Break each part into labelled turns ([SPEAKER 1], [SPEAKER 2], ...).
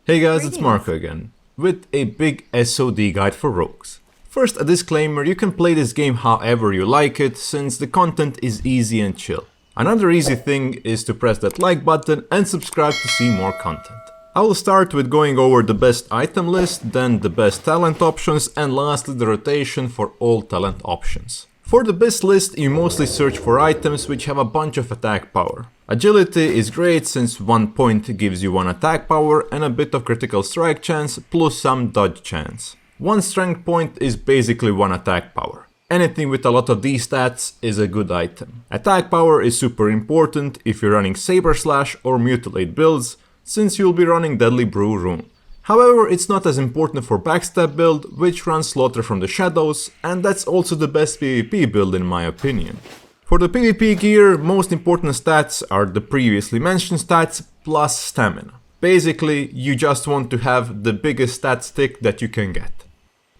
[SPEAKER 1] Hey guys, it's Marco again, with a big SoD guide for rogues. First, a disclaimer, you can play this game however you like it, since the content is easy and chill. Another easy thing is to press that like button and subscribe to see more content. I will start with going over the best item list, then the best talent options, and lastly the rotation for all talent options. For the BiS list, you mostly search for items which have a bunch of attack power. Agility is great since 1 point gives you 1 attack power and a bit of critical strike chance plus some dodge chance. 1 strength point is basically 1 attack power. Anything with a lot of these stats is a good item. Attack power is super important if you're running Saber Slash or Mutilate builds, since you'll be running Deadly Brew rune. However, it's not as important for Backstab build, which runs Slaughter from the Shadows, and that's also the best PvP build in my opinion. For the PvP gear, most important stats are the previously mentioned stats plus stamina. Basically, you just want to have the biggest stat stick that you can get.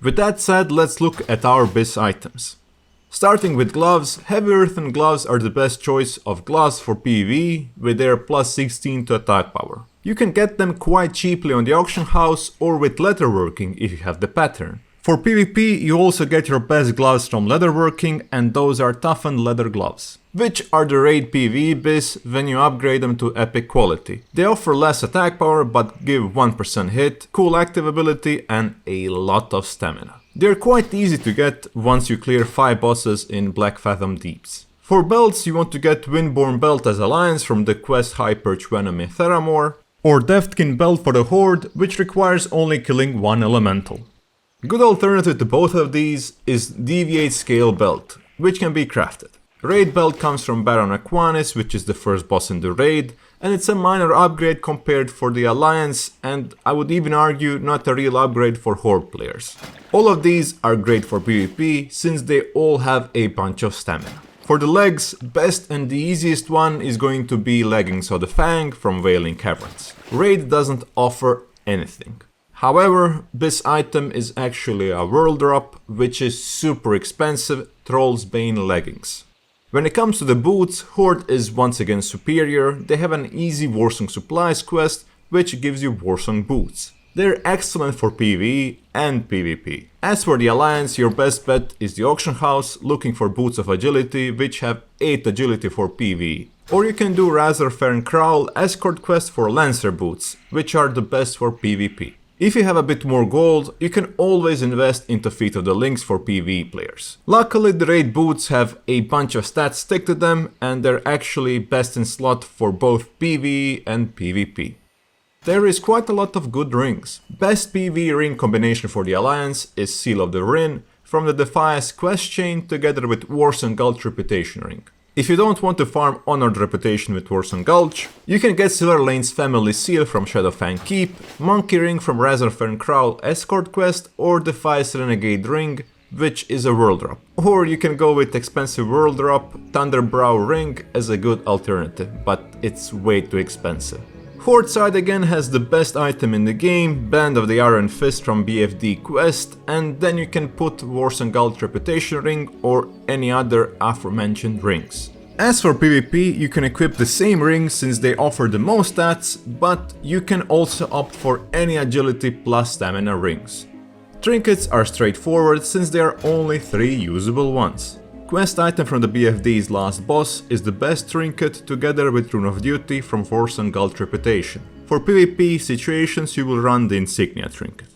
[SPEAKER 1] With that said, let's look at our BiS items. Starting with gloves, heavy earthen gloves are the best choice of gloves for PvE with their plus 16 to attack power. You can get them quite cheaply on the auction house or with leatherworking if you have the pattern. For PvP, you also get your best gloves from leatherworking, and those are toughened leather gloves, which are the raid PvE BiS when you upgrade them to epic quality. They offer less attack power but give 1% hit, cool active ability and a lot of stamina. They're quite easy to get once you clear 5 bosses in Black Fathom Deeps. For belts, you want to get Windborne Belt as Alliance from the quest High Perch Venom in Theramore, or Deftkin Belt for the Horde, which requires only killing 1 elemental. Good alternative to both of these is Deviate Scale Belt, which can be crafted. Raid Belt comes from Baron Aquanis, which is the first boss in the raid, and it's a minor upgrade compared for the Alliance, and I would even argue not a real upgrade for Horde players. All of these are great for PvP, since they all have a bunch of stamina. For the legs, best and the easiest one is going to be Leggings of the Fang from Wailing Caverns. Raid doesn't offer anything. However, this item is actually a world drop, which is super expensive, Troll's Bane leggings. When it comes to the boots, Horde is once again superior. They have an easy Warsong Supplies quest, which gives you Warsong boots. They're excellent for PvE and PvP. As for the Alliance, your best bet is the auction house, looking for boots of agility, which have 8 agility for PvE. Or you can do Razorfern Kraul escort quest for Lancer boots, which are the best for PvP. If you have a bit more gold, you can always invest into Feet of the Lynx for PvE players. Luckily, the raid boots have a bunch of stats stick to them, and they're actually best in slot for both PvE and PvP. There is quite a lot of good rings. Best PvE ring combination for the Alliance is Seal of the Rin from the Defias quest chain together with Warsong Gulch Reputation ring. If you don't want to farm Honored Reputation with Warsong Gulch, you can get Silver Lane's Family Seal from Shadowfang Keep, Monkey Ring from Razorfern Kraul Escort Quest, or Defias Renegade Ring, which is a world drop. Or you can go with expensive world drop Thunderbrow Ring as a good alternative, but it's way too expensive. Horde side again has the best item in the game, Band of the Iron Fist from BFD Quest, and then you can put Warsong Gulch Reputation Ring or any other aforementioned rings. As for PvP, you can equip the same rings since they offer the most stats, but you can also opt for any agility plus stamina rings. Trinkets are straightforward since there are only 3 usable ones. Quest item from the BFD's last boss is the best trinket together with Rune of Duty from Warsong Gulch Reputation. For PvP situations you will run the Insignia trinket.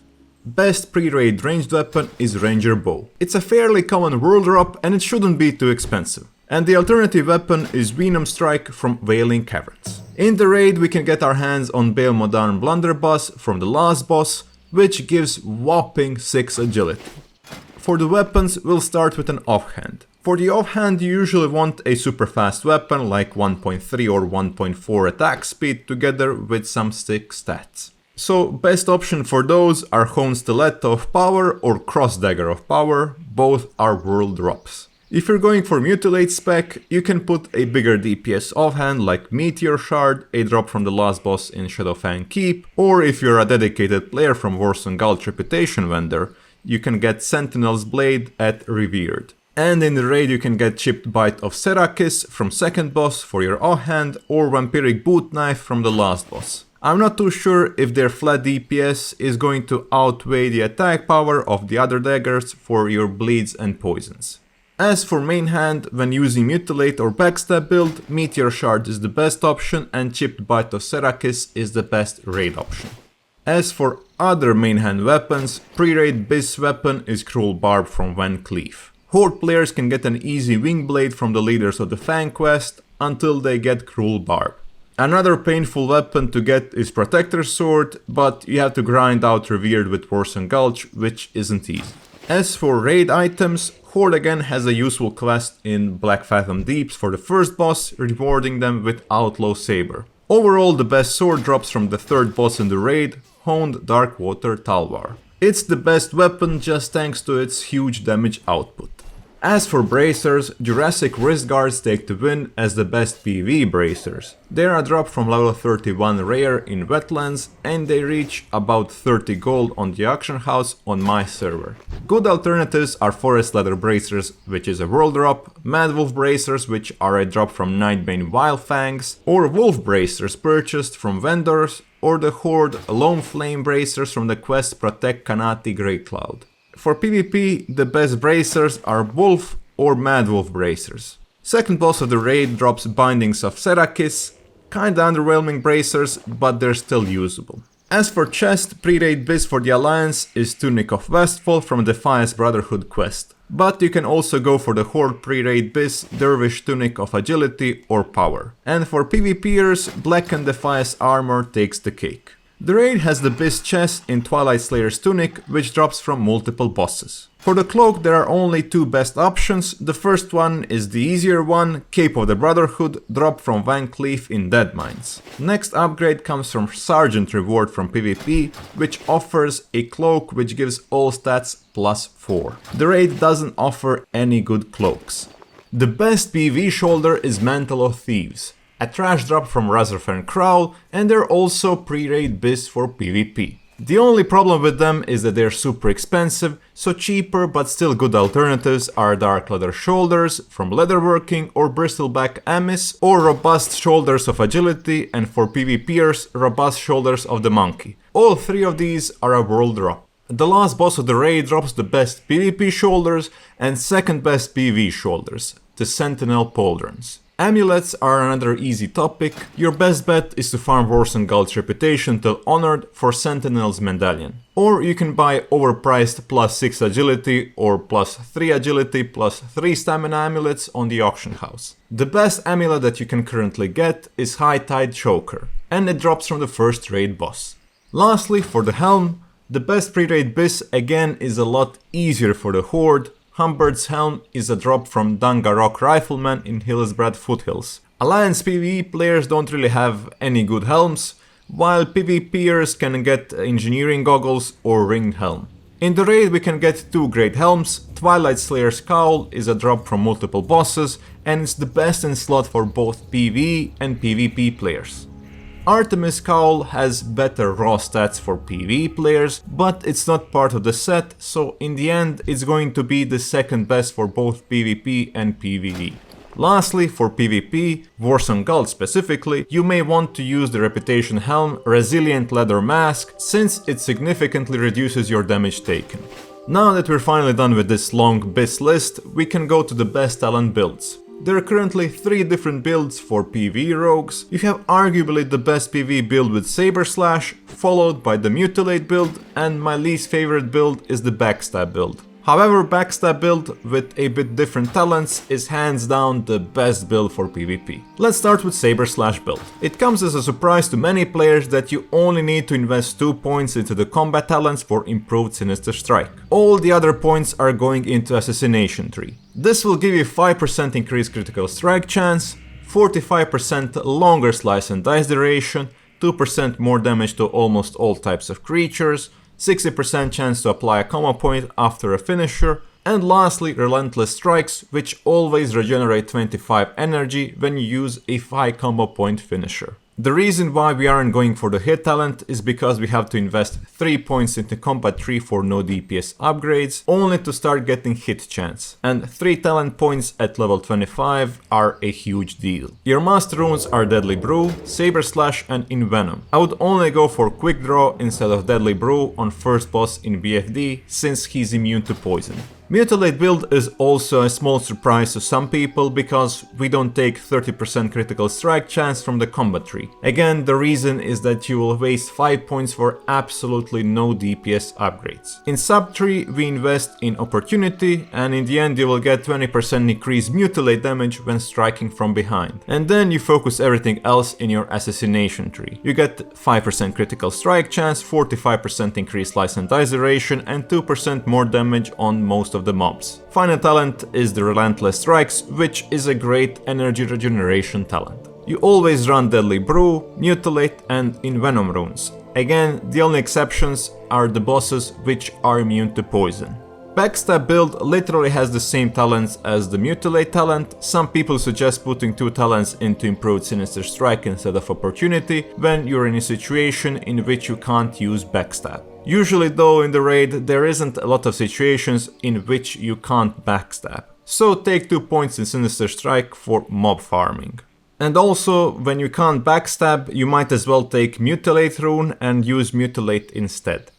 [SPEAKER 1] Best pre-raid ranged weapon is Ranger Bow. It's a fairly common world drop and it shouldn't be too expensive. And the alternative weapon is Venom Strike from Wailing Caverns. In the raid we can get our hands on Baal Modan Blunderbuss from the last boss, which gives whopping 6 agility. For the weapons, we'll start with an offhand. For the offhand, you usually want a super fast weapon like 1.3 or 1.4 attack speed together with some stick stats. So best option for those are Honed Stiletto of Power or Cross Dagger of Power, both are world drops. If you're going for Mutilate spec, you can put a bigger DPS offhand like Meteor Shard, a drop from the last boss in Shadowfang Keep, or if you're a dedicated player from Warsong Gulch Reputation vendor, you can get Sentinel's Blade at Revered. And in the raid you can get Chipped Bite of Serakis from second boss for your offhand, or Vampiric Boot Knife from the last boss. I'm not too sure if their flat DPS is going to outweigh the attack power of the other daggers for your bleeds and poisons. As for main hand, when using Mutilate or Backstab build, Meteor Shard is the best option and Chipped Bite of Serakis is the best raid option. As for other main hand weapons, pre-raid BiS weapon is Cruel Barb from Van Cleef. Horde players can get an easy Wing Blade from the leaders of the Fang quest until they get Cruel Barb. Another painful weapon to get is Protector Sword, but you have to grind out Revered with Warson Gulch, which isn't easy. As for raid items, Horde again has a useful quest in Black Fathom Deeps for the first boss, rewarding them with Outlaw Saber. Overall, the best sword drops from the third boss in the raid, Honed Darkwater Talwar. It's the best weapon just thanks to its huge damage output. As for bracers, Jurassic Wrist Guards take the win as the best PvE bracers. They are a drop from level 31 rare in Wetlands and they reach about 30 gold on the auction house on my server. Good alternatives are Forest Leather Bracers, which is a world drop, Mad Wolf Bracers, which are a drop from Nightbane Wildfangs, or Wolf Bracers purchased from vendors, or the Horde Lone Flame Bracers from the quest Protect Kanati Great Cloud. For PvP, the best bracers are Wolf or Mad Wolf bracers. Second boss of the raid drops Bindings of Serakis, kinda underwhelming bracers, but they're still usable. As for chest, pre-raid BiS for the Alliance is Tunic of Westfall from Defiance Brotherhood quest. But you can also go for the Horde pre-raid BiS, Dervish Tunic of Agility or Power. And for PvPers, Black and Defiance Armor takes the cake. The raid has the BiS chest in Twilight Slayer's Tunic, which drops from multiple bosses. For the cloak there are only two best options. The first one is the easier one, Cape of the Brotherhood, drop from Van Cleef in Deadmines. Next upgrade comes from Sergeant Reward from PvP, which offers a cloak which gives all stats +4. The raid doesn't offer any good cloaks. The best PvE shoulder is Mantle of Thieves, a trash drop from Razorfen Crowl, and they're also pre-raid BiS for PvP. The only problem with them is that they're super expensive, so cheaper but still good alternatives are Dark Leather Shoulders from Leatherworking or Bristleback Amis, or Robust Shoulders of Agility, and for PvPers, Robust Shoulders of the Monkey. All three of these are a world drop. The last boss of the raid drops the best PvP shoulders and second best PvE shoulders, the Sentinel Pauldrons. Amulets are another easy topic. Your best bet is to farm Warson Gulch Reputation till Honored for Sentinel's Medallion. Or you can buy overpriced +6 agility or +3 agility +3 stamina amulets on the auction house. The best amulet that you can currently get is High Tide Choker, and it drops from the first raid boss. Lastly, for the helm, the best pre-raid BiS again is a lot easier for the Horde. Humbert's Helm is a drop from Dangarok Rifleman in Hillsbrad Foothills. Alliance PvE players don't really have any good helms, while PvPers can get Engineering Goggles or Ringed Helm. In the raid we can get two great helms. Twilight Slayer's Cowl is a drop from multiple bosses and it's the best in slot for both PvE and PvP players. Artemis Cowl has better raw stats for PvE players, but it's not part of the set, so in the end it's going to be the second best for both PvP and PvE. Lastly, for PvP, Warson Gulch specifically, you may want to use the Reputation Helm Resilient Leather Mask, since it significantly reduces your damage taken. Now that we're finally done with this long BiS list, we can go to the best talent builds. There are currently 3 different builds for PvE rogues. You have arguably the best PvE build with Saber Slash, followed by the Mutilate build, and my least favorite build is the Backstab build. However, Backstab build with a bit different talents is hands down the best build for PvP. Let's start with Saber Slash build. It comes as a surprise to many players that you only need to invest 2 points into the combat talents for improved Sinister Strike. All the other points are going into Assassination Tree. This will give you 5% increased critical strike chance, 45% longer slice and dice duration, 2% more damage to almost all types of creatures, 60% chance to apply a combo point after a finisher, and lastly Relentless Strikes, which always regenerate 25 energy when you use a high combo point finisher. The reason why we aren't going for the hit talent is because we have to invest 3 points into combat tree for no DPS upgrades, only to start getting hit chance. And 3 talent points at level 25 are a huge deal. Your must runes are Deadly Brew, Saber Slash and Envenom. I would only go for Quick Draw instead of Deadly Brew on first boss in BFD since he's immune to poison. Mutilate build is also a small surprise to some people because we don't take 30% critical strike chance from the combat tree. Again, the reason is that you will waste 5 points for absolutely no DPS upgrades. In sub tree we invest in opportunity, and in the end you will get 20% increased mutilate damage when striking from behind. And then you focus everything else in your assassination tree. You get 5% critical strike chance, 45% increased slice and dice duration, and 2% more damage on most of the mobs. Final talent is the Relentless Strikes, which is a great energy regeneration talent. You always run Deadly Brew, Mutilate and Envenom runes. Again, the only exceptions are the bosses which are immune to poison. Backstab build literally has the same talents as the Mutilate talent. Some people suggest putting 2 talents into improved Sinister Strike instead of Opportunity when you're in a situation in which you can't use Backstab. Usually though in the raid there isn't a lot of situations in which you can't backstab. So take 2 points in Sinister Strike for mob farming. And also, when you can't backstab, you might as well take Mutilate rune and use Mutilate instead.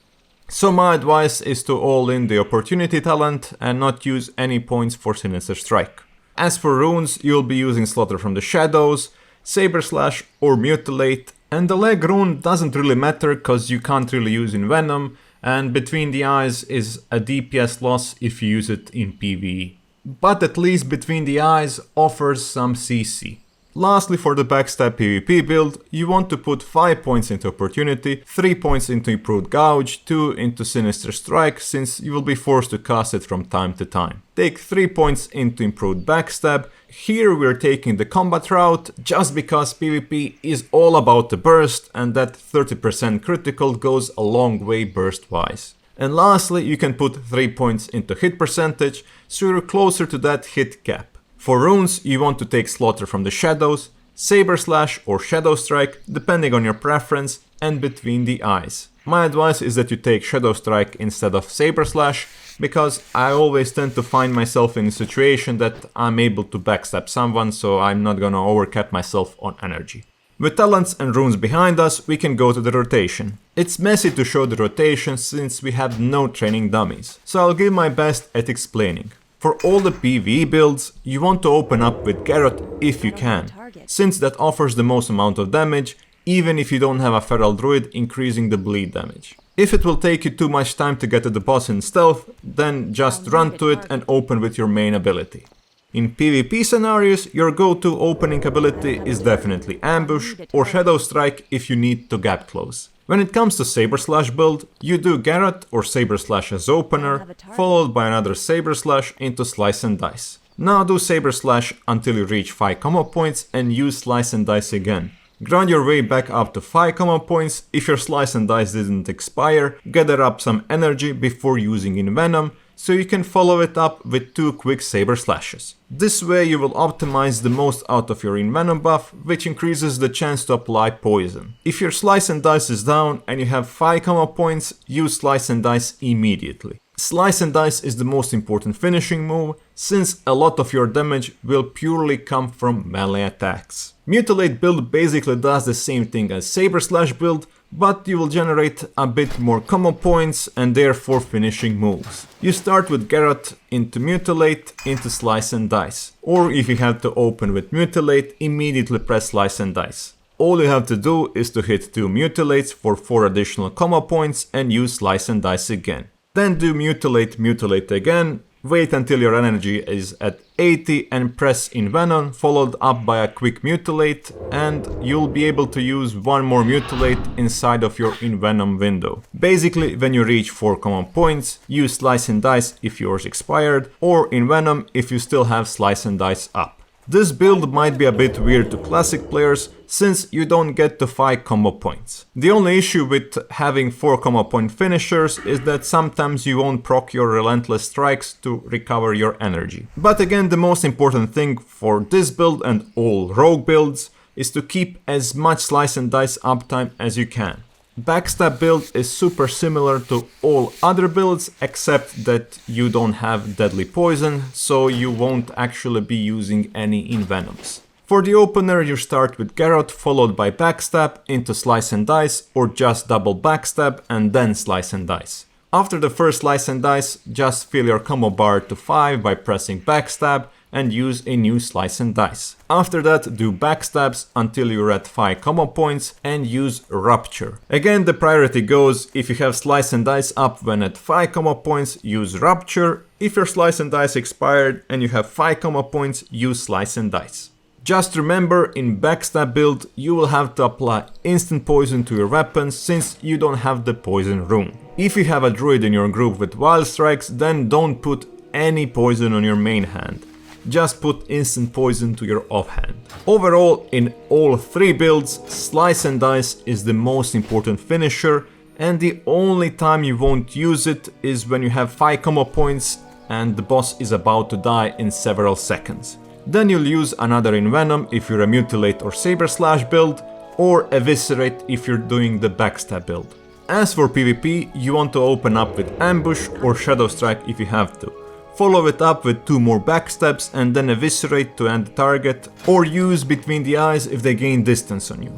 [SPEAKER 1] So my advice is to all in the Opportunity talent and not use any points for Sinister Strike. As for runes, you'll be using Slaughter from the Shadows, Saber Slash or Mutilate, and the leg rune doesn't really matter cause you can't really use Envenom, and Between the Eyes is a DPS loss if you use it in PvE. But at least Between the Eyes offers some CC. Lastly, for the Backstab PvP build, you want to put 5 points into Opportunity, 3 points into Improved Gouge, 2 into Sinister Strike, since you will be forced to cast it from time to time. Take 3 points into Improved Backstab. Here we're taking the combat route, just because PvP is all about the burst, and that 30% critical goes a long way burst-wise. And lastly, you can put 3 points into hit percentage, so you're closer to that hit cap. For runes, you want to take Slaughter from the Shadows, Saber Slash or Shadow Strike, depending on your preference, and Between the Eyes. My advice is that you take Shadow Strike instead of Saber Slash, because I always tend to find myself in a situation that I'm able to backstab someone, so I'm not gonna overcap myself on energy. With talents and runes behind us, we can go to the rotation. It's messy to show the rotation since we have no training dummies, so I'll give my best at explaining. For all the PvE builds, you want to open up with Garrote if you can, since that offers the most amount of damage, even if you don't have a Feral Druid increasing the bleed damage. If it will take you too much time to get to the boss in stealth, then just run to it and open with your main ability. In PvP scenarios, your go-to opening ability is definitely Ambush or Shadow Strike if you need to gap close. When it comes to Saber Slash build, you do Garrote or Saber Slash as opener, followed by another Saber Slash into Slice and Dice. Now do Saber Slash until you reach 5 combo points and use Slice and Dice again. Grind your way back up to 5 combo points. If your Slice and Dice didn't expire, gather up some energy before using Envenom, so you can follow it up with 2 quick Saber Slashes. This way you will optimize the most out of your Envenom buff, which increases the chance to apply poison. If your Slice and Dice is down and you have 5 combo points, use Slice and Dice immediately. Slice and Dice is the most important finishing move, since a lot of your damage will purely come from melee attacks. Mutilate build basically does the same thing as Saber Slash build, but you will generate a bit more combo points and therefore finishing moves. You start with Garrote into Mutilate into Slice and Dice, or if you have to open with Mutilate, immediately press Slice and Dice. All you have to do is to hit 2 Mutilates for 4 additional combo points and use Slice and Dice again. Then do Mutilate, Mutilate again, wait until your energy is at 80 and press Envenom, followed up by a quick Mutilate, and you'll be able to use 1 more Mutilate inside of your Envenom window. Basically, when you reach 4 common points, use Slice and Dice if yours expired, or Envenom if you still have Slice and Dice up. This build might be a bit weird to classic players, since you don't get to 5 combo points. The only issue with having 4 combo point finishers is that sometimes you won't proc your Relentless Strikes to recover your energy. But again, the most important thing for this build and all rogue builds is to keep as much slice and dice uptime as you can. Backstab build is super similar to all other builds except that you don't have deadly poison, so you won't actually be using any envenoms. For the opener you start with Garrote followed by backstab into slice and dice, or just double backstab and then slice and dice. After the first slice and dice, just fill your combo bar to 5 by pressing backstab and use a new slice and dice. After that, do backstabs until you're at 5 combo points and use rupture. Again, the priority goes: if you have slice and dice up when at 5 combo points, use rupture. If your slice and dice expired and you have 5 combo points, use slice and dice. Just remember, in backstab build, you will have to apply instant poison to your weapons since you don't have the poison rune. If you have a druid in your group with wild strikes, then don't put any poison on your main hand. Just put instant poison to your offhand. Overall, in all 3 builds, slice and dice is the most important finisher, and the only time you won't use it is when you have 5 combo points and the boss is about to die in several seconds. Then you'll use another envenom if you're a mutilate or saber slash build, or eviscerate if you're doing the backstab build. As for PvP, you want to open up with ambush or shadow strike if you have to. Follow it up with 2 more backstabs and then eviscerate to end the target, or use between the eyes if they gain distance on you.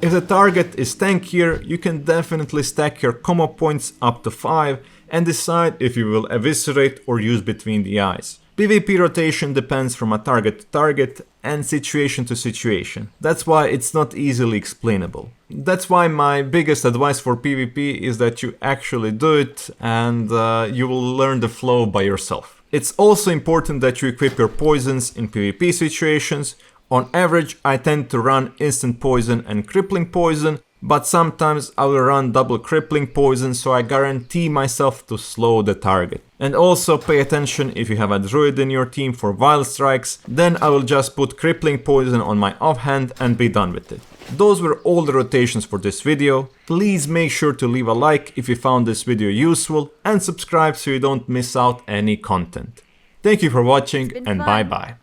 [SPEAKER 1] If the target is tankier, you can definitely stack your combo points up to 5 and decide if you will eviscerate or use between the eyes. PvP rotation depends from a target to target and situation to situation. That's why it's not easily explainable. That's why my biggest advice for PvP is that you actually do it and you will learn the flow by yourself. It's also important that you equip your poisons in PvP situations. On average, I tend to run instant poison and crippling poison, but sometimes I will run double crippling poison, so I guarantee myself to slow the target. And also pay attention if you have a druid in your team for wild strikes, then I will just put crippling poison on my offhand and be done with it. Those were all the rotations for this video. Please make sure to leave a like if you found this video useful and subscribe so you don't miss out any content. Thank you for watching and bye bye.